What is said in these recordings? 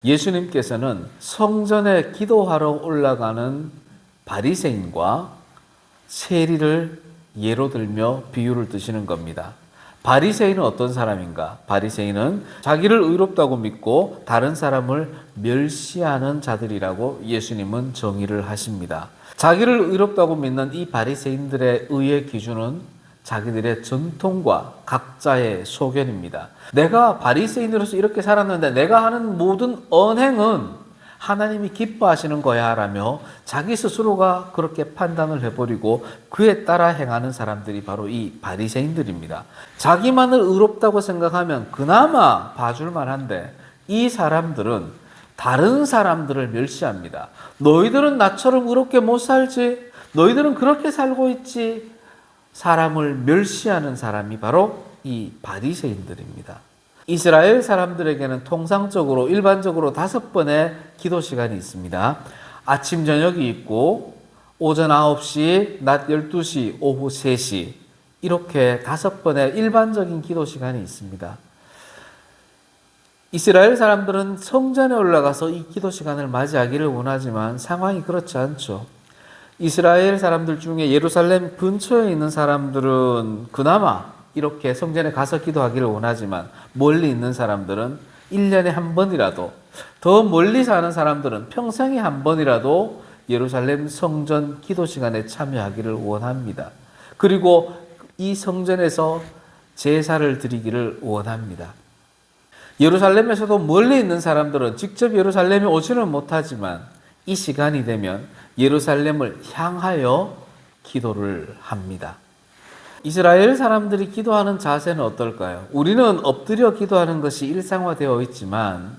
예수님께서는 성전에 기도하러 올라가는 바리새인과 세리를 예로 들며 비유를 드시는 겁니다. 바리새인은 어떤 사람인가? 바리새인은 자기를 의롭다고 믿고 다른 사람을 멸시하는 자들이라고 예수님은 정의를 하십니다. 자기를 의롭다고 믿는 이 바리새인들의 의의 기준은 자기들의 전통과 각자의 소견입니다. 내가 바리새인으로서 이렇게 살았는데 내가 하는 모든 언행은 하나님이 기뻐하시는 거야 라며 자기 스스로가 그렇게 판단을 해버리고 그에 따라 행하는 사람들이 바로 이 바리새인들입니다. 자기만을 의롭다고 생각하면 그나마 봐줄 만한데 이 사람들은 다른 사람들을 멸시합니다. 너희들은 나처럼 의롭게 못 살지? 너희들은 그렇게 살고 있지? 사람을 멸시하는 사람이 바로 이 바리새인들입니다. 이스라엘 사람들에게는 통상적으로 일반적으로 5번의 기도 시간이 있습니다. 아침 저녁이 있고 오전 9시, 낮 12시, 오후 3시 이렇게 5번의 일반적인 기도 시간이 있습니다. 이스라엘 사람들은 성전에 올라가서 이 기도 시간을 맞이하기를 원하지만 상황이 그렇지 않죠. 이스라엘 사람들 중에 예루살렘 근처에 있는 사람들은 그나마 이렇게 성전에 가서 기도하기를 원하지만 멀리 있는 사람들은 1년에 한 번이라도, 더 멀리 사는 사람들은 평생에 한 번이라도 예루살렘 성전 기도 시간에 참여하기를 원합니다. 그리고 이 성전에서 제사를 드리기를 원합니다. 예루살렘에서도 멀리 있는 사람들은 직접 예루살렘에 오지는 못하지만 이 시간이 되면 예루살렘을 향하여 기도를 합니다. 이스라엘 사람들이 기도하는 자세는 어떨까요? 우리는 엎드려 기도하는 것이 일상화되어 있지만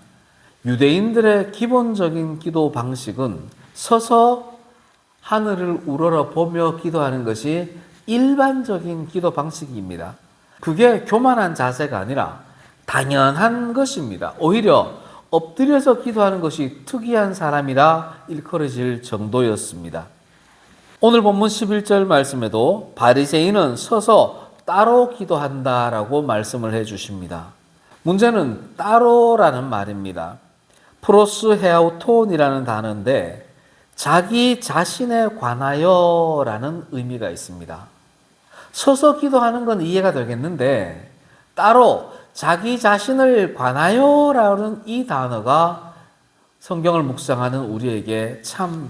유대인들의 기본적인 기도 방식은 서서 하늘을 우러러 보며 기도하는 것이 일반적인 기도 방식입니다. 그게 교만한 자세가 아니라 당연한 것입니다. 오히려 엎드려서 기도하는 것이 특이한 사람이라 일컬어질 정도였습니다. 오늘 본문 11절 말씀에도 바리새인은 서서 따로 기도한다라고 말씀을 해주십니다. 문제는 따로라는 말입니다. 프로스 헤아우톤이라는 단어인데 자기 자신에 관하여라는 의미가 있습니다. 서서 기도하는 건 이해가 되겠는데 따로 자기 자신을 관하여라는 이 단어가 성경을 묵상하는 우리에게 참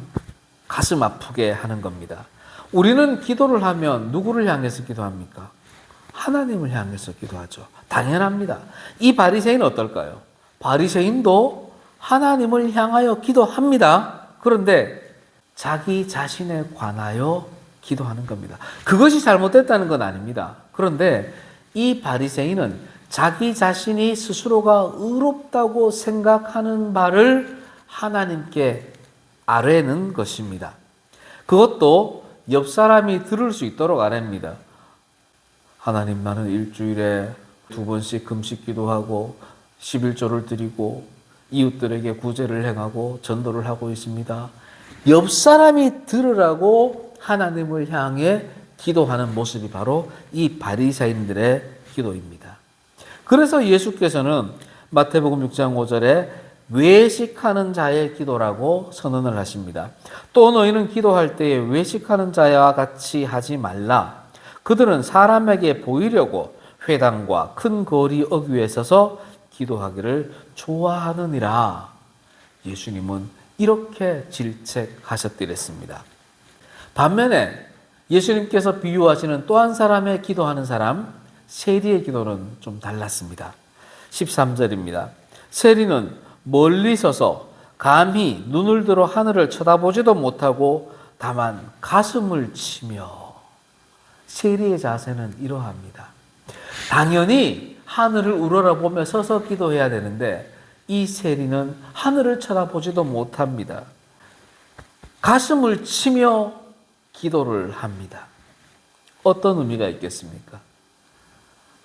가슴 아프게 하는 겁니다. 우리는 기도를 하면 누구를 향해서 기도합니까? 하나님을 향해서 기도하죠. 당연합니다. 이 바리새인은 어떨까요? 바리새인도 하나님을 향하여 기도합니다. 그런데 자기 자신에 관하여 기도하는 겁니다. 그것이 잘못됐다는 건 아닙니다. 그런데 이 바리새인은 자기 자신이 스스로가 의롭다고 생각하는 바를 하나님께 아뢰는 것입니다. 그것도 옆 사람이 들을 수 있도록 아뢰입니다. 하나님, 나는 일주일에 2번씩 금식 기도하고 11조를 드리고 이웃들에게 구제를 행하고 전도를 하고 있습니다. 옆 사람이 들으라고 하나님을 향해 기도하는 모습이 바로 이 바리새인들의 기도입니다. 그래서 예수께서는 마태복음 6장 5절에 외식하는 자의 기도라고 선언을 하십니다. 또 너희는 기도할 때에 외식하는 자와 같이 하지 말라. 그들은 사람에게 보이려고 회당과 큰 거리 어귀에 서서 기도하기를 좋아하느니라. 예수님은 이렇게 질책하셨더랬습니다. 반면에 예수님께서 비유하시는 또 한 사람의 기도하는 사람, 세리의 기도는 좀 달랐습니다. 13절입니다. 세리는 멀리 서서 감히 눈을 들어 하늘을 쳐다보지도 못하고 다만 가슴을 치며, 세리의 자세는 이러합니다. 당연히 하늘을 우러러보며 서서 기도해야 되는데 이 세리는 하늘을 쳐다보지도 못합니다. 가슴을 치며 기도를 합니다. 어떤 의미가 있겠습니까?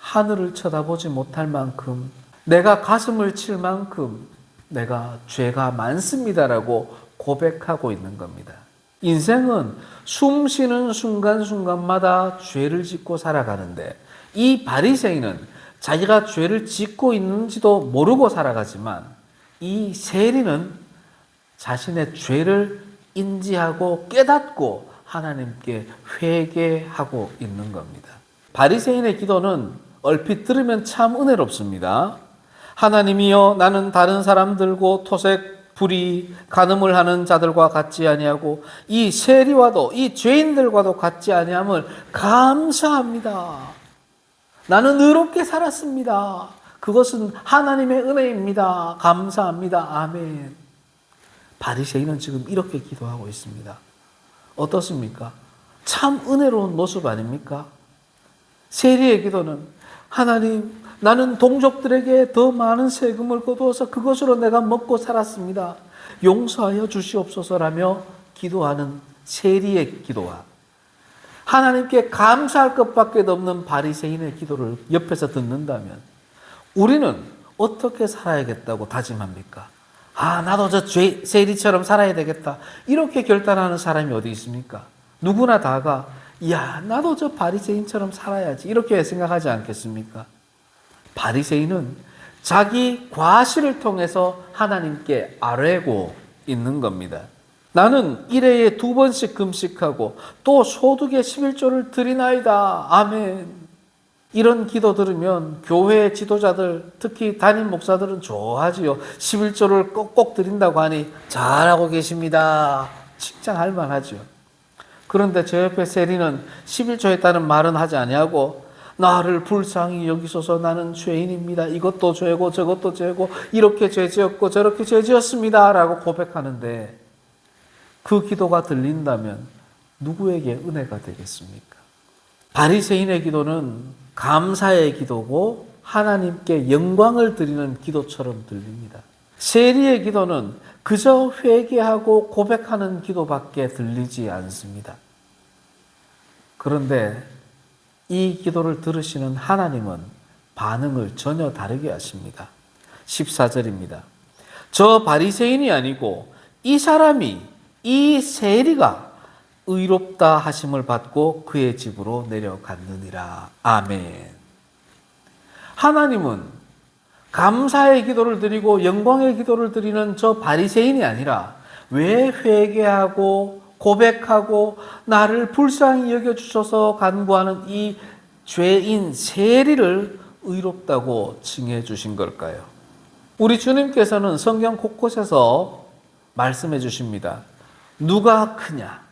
하늘을 쳐다보지 못할 만큼, 내가 가슴을 칠 만큼 내가 죄가 많습니다라고 고백하고 있는 겁니다. 인생은 숨 쉬는 순간순간마다 죄를 짓고 살아가는데 이 바리새인은 자기가 죄를 짓고 있는지도 모르고 살아가지만 이 세리는 자신의 죄를 인지하고 깨닫고 하나님께 회개하고 있는 겁니다. 바리새인의 기도는 얼핏 들으면 참 은혜롭습니다. 하나님이여, 나는 다른 사람들고 토색, 불의, 간음을 하는 자들과 같지 아니하고 이 세리와도 이 죄인들과도 같지 아니함을 감사합니다. 나는 의롭게 살았습니다. 그것은 하나님의 은혜입니다. 감사합니다. 아멘. 바리새인은 지금 이렇게 기도하고 있습니다. 어떻습니까? 참 은혜로운 모습 아닙니까? 세리의 기도는 하나님, 나는 동족들에게 더 많은 세금을 거두어서 그것으로 내가 먹고 살았습니다. 용서하여 주시옵소서라며 기도하는 세리의 기도와 하나님께 감사할 것밖에 없는 바리새인의 기도를 옆에서 듣는다면 우리는 어떻게 살아야겠다고 다짐합니까? 나도 저 세리처럼 살아야 되겠다. 이렇게 결단하는 사람이 어디 있습니까? 누구나 다가 나도 저 바리새인처럼 살아야지. 이렇게 생각하지 않겠습니까? 바리새인은 자기 과실을 통해서 하나님께 아뢰고 있는 겁니다. 나는 1회에 2번씩 금식하고 또 소득의 11조를 드리나이다. 아멘. 이런 기도 들으면 교회 지도자들, 특히 담임 목사들은 좋아하지요. 11조를 꼭꼭 드린다고 하니 잘하고 계십니다. 칭찬할 만하죠. 그런데 저 옆에 세리는 11조 했다는 말은 하지 아니하고 나를 불쌍히 여기소서, 나는 죄인입니다. 이것도 죄고 저것도 죄고 이렇게 죄지었고 저렇게 죄지었습니다 라고 고백하는데 그 기도가 들린다면 누구에게 은혜가 되겠습니까? 바리새인의 기도는 감사의 기도고 하나님께 영광을 드리는 기도처럼 들립니다. 세리의 기도는 그저 회개하고 고백하는 기도밖에 들리지 않습니다. 그런데 이 기도를 들으시는 하나님은 반응을 전혀 다르게 하십니다. 14절입니다. 저 바리새인이 아니고 이 사람이, 이 세리가 의롭다 하심을 받고 그의 집으로 내려갔느니라. 아멘. 하나님은 감사의 기도를 드리고 영광의 기도를 드리는 저 바리새인이 아니라 왜 회개하고 고백하고 나를 불쌍히 여겨주셔서 간구하는 이 죄인 세리를 의롭다고 칭해 주신 걸까요? 우리 주님께서는 성경 곳곳에서 말씀해 주십니다. 누가 크냐?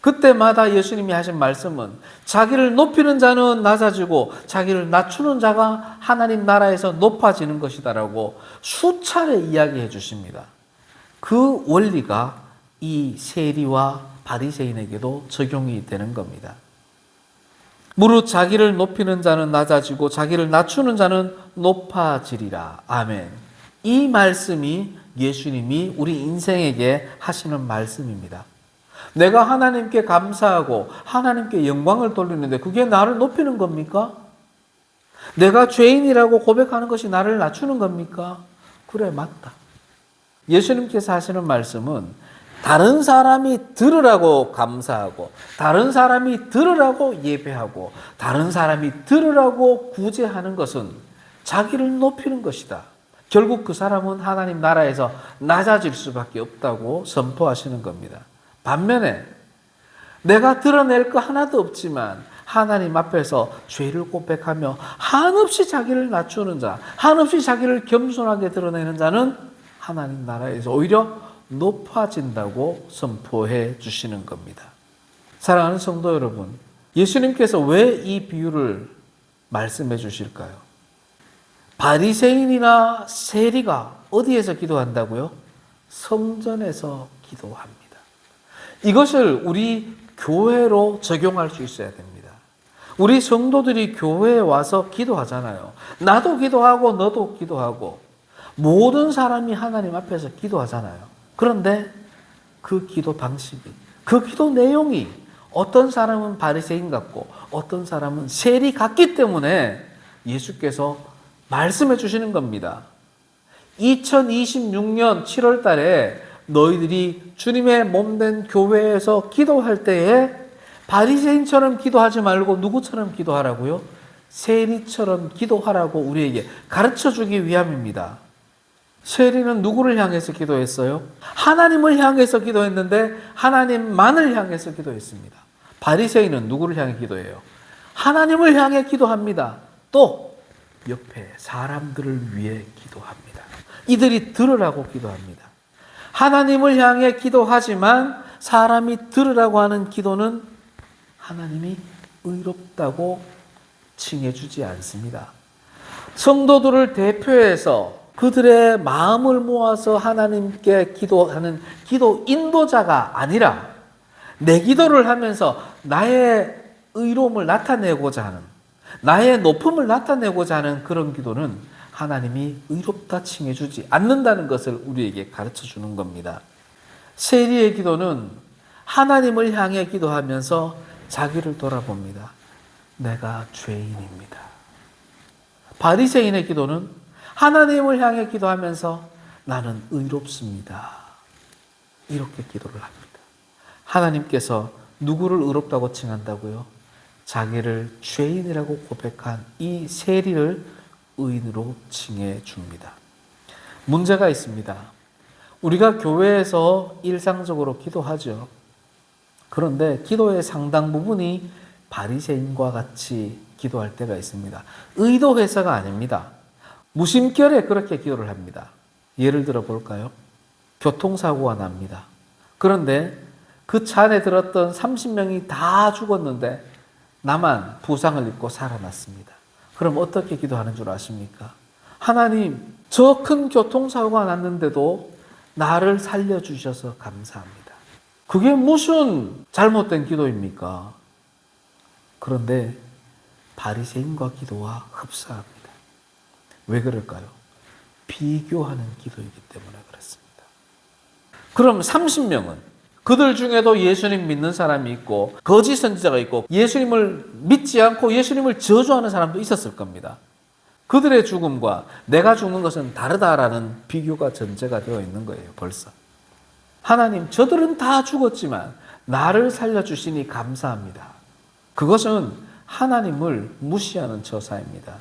그때마다 예수님이 하신 말씀은 자기를 높이는 자는 낮아지고 자기를 낮추는 자가 하나님 나라에서 높아지는 것이다라고 수차례 이야기해 주십니다. 그 원리가 이 세리와 바리새인에게도 적용이 되는 겁니다. 무릇 자기를 높이는 자는 낮아지고 자기를 낮추는 자는 높아지리라. 아멘. 이 말씀이 예수님이 우리 인생에게 하시는 말씀입니다. 내가 하나님께 감사하고 하나님께 영광을 돌리는데 그게 나를 높이는 겁니까? 내가 죄인이라고 고백하는 것이 나를 낮추는 겁니까? 그래, 맞다. 예수님께서 하시는 말씀은 다른 사람이 들으라고 감사하고 다른 사람이 들으라고 예배하고 다른 사람이 들으라고 구제하는 것은 자기를 높이는 것이다. 결국 그 사람은 하나님 나라에서 낮아질 수밖에 없다고 선포하시는 겁니다. 반면에 내가 드러낼 거 하나도 없지만 하나님 앞에서 죄를 고백하며 한없이 자기를 낮추는 자, 한없이 자기를 겸손하게 드러내는 자는 하나님 나라에서 오히려 높아진다고 선포해 주시는 겁니다. 사랑하는 성도 여러분, 예수님께서 왜 이 비유를 말씀해 주실까요? 바리새인이나 세리가 어디에서 기도한다고요? 성전에서 기도합니다. 이것을 우리 교회로 적용할 수 있어야 됩니다. 우리 성도들이 교회에 와서 기도하잖아요. 나도 기도하고 너도 기도하고 모든 사람이 하나님 앞에서 기도하잖아요. 그런데 그 기도 방식이, 그 기도 내용이 어떤 사람은 바리새인 같고 어떤 사람은 세리 같기 때문에 예수께서 말씀해 주시는 겁니다. 2026년 7월 달에 너희들이 주님의 몸된 교회에서 기도할 때에 바리새인처럼 기도하지 말고 누구처럼 기도하라고요? 세리처럼 기도하라고 우리에게 가르쳐 주기 위함입니다. 세리는 누구를 향해서 기도했어요? 하나님을 향해서 기도했는데 하나님만을 향해서 기도했습니다. 바리새인은 누구를 향해 기도해요? 하나님을 향해 기도합니다. 또 옆에 사람들을 위해 기도합니다. 이들이 들으라고 기도합니다. 하나님을 향해 기도하지만 사람이 들으라고 하는 기도는 하나님이 의롭다고 칭해주지 않습니다. 성도들을 대표해서 그들의 마음을 모아서 하나님께 기도하는 기도 인도자가 아니라 내 기도를 하면서 나의 의로움을 나타내고자 하는, 나의 높음을 나타내고자 하는 그런 기도는 하나님이 의롭다 칭해주지 않는다는 것을 우리에게 가르쳐 주는 겁니다. 세리의 기도는 하나님을 향해 기도하면서 자기를 돌아봅니다. 내가 죄인입니다. 바리새인의 기도는 하나님을 향해 기도하면서 나는 의롭습니다. 이렇게 기도를 합니다. 하나님께서 누구를 의롭다고 칭한다고요? 자기를 죄인이라고 고백한 이 세리를 의인으로 칭해 줍니다. 문제가 있습니다. 우리가 교회에서 일상적으로 기도하죠. 그런데 기도의 상당 부분이 바리새인과 같이 기도할 때가 있습니다. 의도해서가 아닙니다. 무심결에 그렇게 기도를 합니다. 예를 들어 볼까요? 교통사고가 납니다. 그런데 그 차 안에 들었던 30명이 다 죽었는데 나만 부상을 입고 살아났습니다. 그럼 어떻게 기도하는 줄 아십니까? 하나님, 저 큰 교통사고가 났는데도 나를 살려주셔서 감사합니다. 그게 무슨 잘못된 기도입니까? 그런데 바리새인과 기도와 흡사합니다. 왜 그럴까요? 비교하는 기도이기 때문에 그렇습니다. 그럼 30명은 그들 중에도 예수님 믿는 사람이 있고 거짓 선지자가 있고 예수님을 믿지 않고 예수님을 저주하는 사람도 있었을 겁니다. 그들의 죽음과 내가 죽는 것은 다르다라는 비교가 전제가 되어 있는 거예요. 벌써. 하나님, 저들은 다 죽었지만 나를 살려주시니 감사합니다. 그것은 하나님을 무시하는 처사입니다.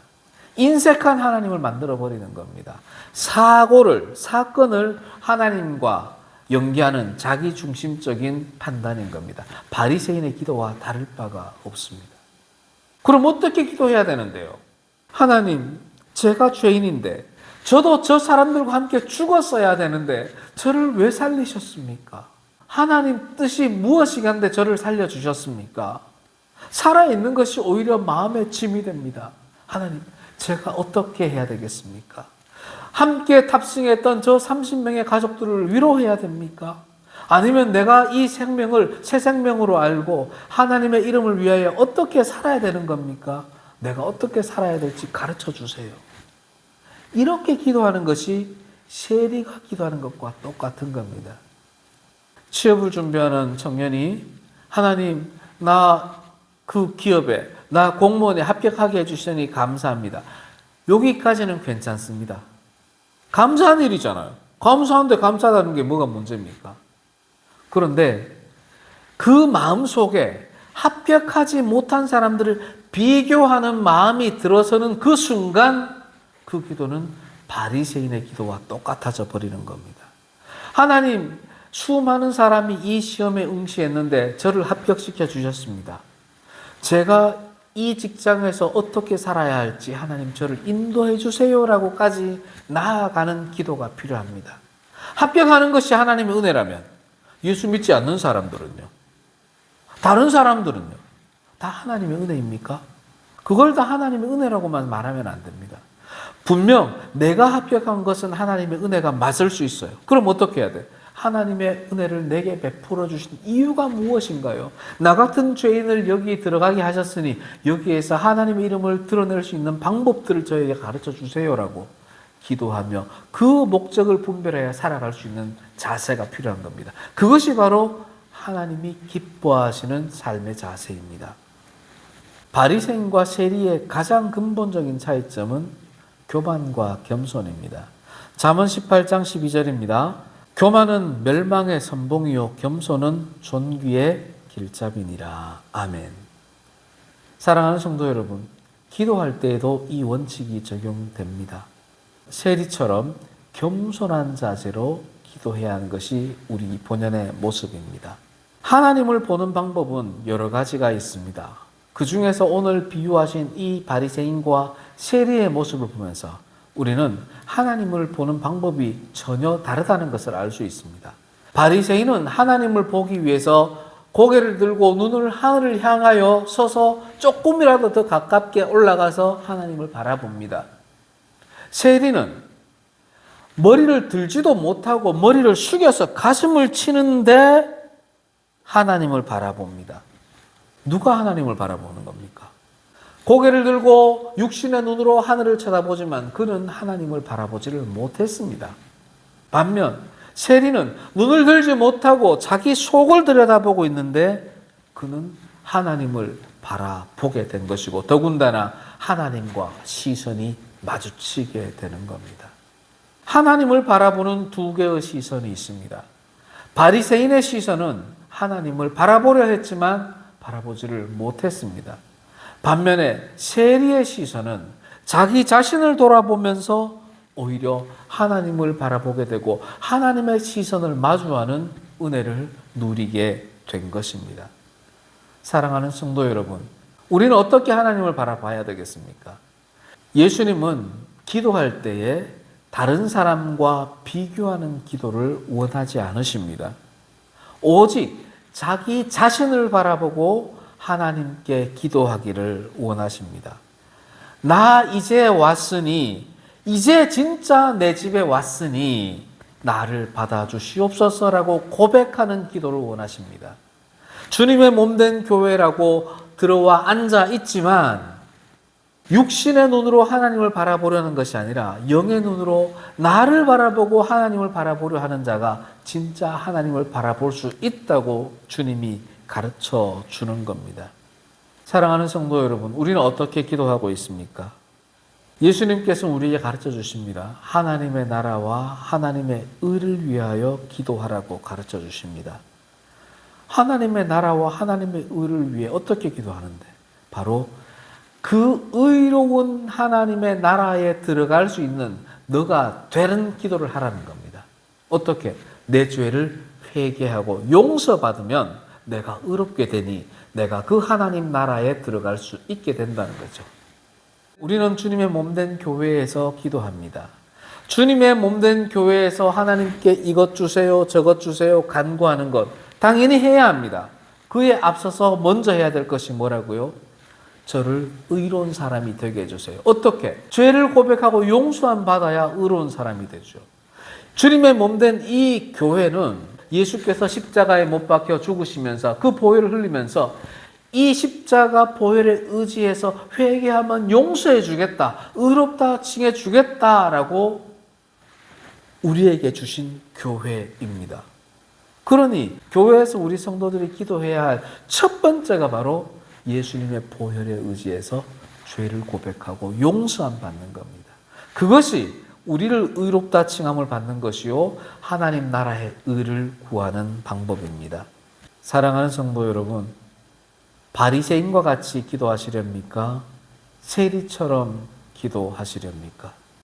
인색한 하나님을 만들어버리는 겁니다. 사건을 하나님과 연기하는 자기중심적인 판단인 겁니다. 바리새인의 기도와 다를 바가 없습니다. 그럼 어떻게 기도해야 되는데요? 하나님, 제가 죄인인데 저도 저 사람들과 함께 죽었어야 되는데 저를 왜 살리셨습니까? 하나님 뜻이 무엇이간데 저를 살려주셨습니까? 살아있는 것이 오히려 마음에 짐이 됩니다. 하나님, 제가 어떻게 해야 되겠습니까? 함께 탑승했던 저 30명의 가족들을 위로해야 됩니까? 아니면 내가 이 생명을 새 생명으로 알고 하나님의 이름을 위하여 어떻게 살아야 되는 겁니까? 내가 어떻게 살아야 될지 가르쳐 주세요. 이렇게 기도하는 것이 세리가 기도하는 것과 똑같은 겁니다. 취업을 준비하는 청년이 하나님, 나 그 기업에, 나 공무원에 합격하게 해주시니 감사합니다. 여기까지는 괜찮습니다. 감사한 일이잖아요. 감사한데 감사하다는 게 뭐가 문제입니까? 그런데 그 마음 속에 합격하지 못한 사람들을 비교하는 마음이 들어서는 그 순간 그 기도는 바리새인의 기도와 똑같아져 버리는 겁니다. 하나님, 수많은 사람이 이 시험에 응시했는데 저를 합격시켜 주셨습니다. 제가 이 직장에서 어떻게 살아야 할지 하나님 저를 인도해 주세요라고까지 나아가는 기도가 필요합니다. 합격하는 것이 하나님의 은혜라면 예수 믿지 않는 사람들은요, 다른 사람들은요, 다 하나님의 은혜입니까? 그걸 다 하나님의 은혜라고만 말하면 안 됩니다. 분명 내가 합격한 것은 하나님의 은혜가 맞을 수 있어요. 그럼 어떻게 해야 돼? 하나님의 은혜를 내게 베풀어 주신 이유가 무엇인가요? 나 같은 죄인을 여기 들어가게 하셨으니 여기에서 하나님의 이름을 드러낼 수 있는 방법들을 저에게 가르쳐 주세요라고 기도하며 그 목적을 분별해야 살아갈 수 있는 자세가 필요한 겁니다. 그것이 바로 하나님이 기뻐하시는 삶의 자세입니다. 바리새인과 세리의 가장 근본적인 차이점은 교만과 겸손입니다. 잠언 18장 12절입니다. 교만은 멸망의 선봉이요 겸손은 존귀의 길잡이니라. 아멘. 사랑하는 성도 여러분, 기도할 때에도 이 원칙이 적용됩니다. 세리처럼 겸손한 자세로 기도해야 하는 것이 우리 본연의 모습입니다. 하나님을 보는 방법은 여러 가지가 있습니다. 그 중에서 오늘 비유하신 이 바리새인과 세리의 모습을 보면서 우리는 하나님을 보는 방법이 전혀 다르다는 것을 알 수 있습니다. 바리새인은 하나님을 보기 위해서 고개를 들고 눈을 하늘을 향하여 서서 조금이라도 더 가깝게 올라가서 하나님을 바라봅니다. 세리는 머리를 들지도 못하고 머리를 숙여서 가슴을 치는데 하나님을 바라봅니다. 누가 하나님을 바라보는 겁니까? 고개를 들고 육신의 눈으로 하늘을 쳐다보지만 그는 하나님을 바라보지를 못했습니다. 반면 세리는 눈을 들지 못하고 자기 속을 들여다보고 있는데 그는 하나님을 바라보게 된 것이고 더군다나 하나님과 시선이 마주치게 되는 겁니다. 하나님을 바라보는 두 개의 시선이 있습니다. 바리새인의 시선은 하나님을 바라보려 했지만 바라보지를 못했습니다. 반면에 세리의 시선은 자기 자신을 돌아보면서 오히려 하나님을 바라보게 되고 하나님의 시선을 마주하는 은혜를 누리게 된 것입니다. 사랑하는 성도 여러분, 우리는 어떻게 하나님을 바라봐야 되겠습니까? 예수님은 기도할 때에 다른 사람과 비교하는 기도를 원하지 않으십니다. 오직 자기 자신을 바라보고 하나님께 기도하기를 원하십니다. 나 이제 왔으니, 이제 진짜 내 집에 왔으니 나를 받아주시옵소서라고 고백하는 기도를 원하십니다. 주님의 몸된 교회라고 들어와 앉아 있지만 육신의 눈으로 하나님을 바라보려는 것이 아니라 영의 눈으로 나를 바라보고 하나님을 바라보려 하는 자가 진짜 하나님을 바라볼 수 있다고 주님이 가르쳐 주는 겁니다. 사랑하는 성도 여러분, 우리는 어떻게 기도하고 있습니까? 예수님께서는 우리에게 가르쳐 주십니다. 하나님의 나라와 하나님의 의를 위하여 기도하라고 가르쳐 주십니다. 하나님의 나라와 하나님의 의를 위해 어떻게 기도하는데? 바로 그 의로운 하나님의 나라에 들어갈 수 있는 너가 되는 기도를 하라는 겁니다. 어떻게? 내 죄를 회개하고 용서받으면 내가 의롭게 되니 내가 그 하나님 나라에 들어갈 수 있게 된다는 거죠. 우리는 주님의 몸된 교회에서 기도합니다. 주님의 몸된 교회에서 하나님께 이것 주세요, 저것 주세요 간구하는 것 당연히 해야 합니다. 그에 앞서서 먼저 해야 될 것이 뭐라고요? 저를 의로운 사람이 되게 해주세요. 어떻게? 죄를 고백하고 용서함 받아야 의로운 사람이 되죠. 주님의 몸된 이 교회는 예수께서 십자가에 못 박혀 죽으시면서 그 보혈을 흘리면서 이 십자가 보혈에 의지해서 회개하면 용서해 주겠다, 의롭다 칭해 주겠다라고 우리에게 주신 교회입니다. 그러니 교회에서 우리 성도들이 기도해야 할 첫 번째가 바로 예수님의 보혈에 의지해서 죄를 고백하고 용서함 받는 겁니다. 그것이 우리를 의롭다 칭함을 받는 것이요 하나님 나라의 의를 구하는 방법입니다. 사랑하는 성도 여러분, 바리새인과 같이 기도하시렵니까? 세리처럼 기도하시렵니까?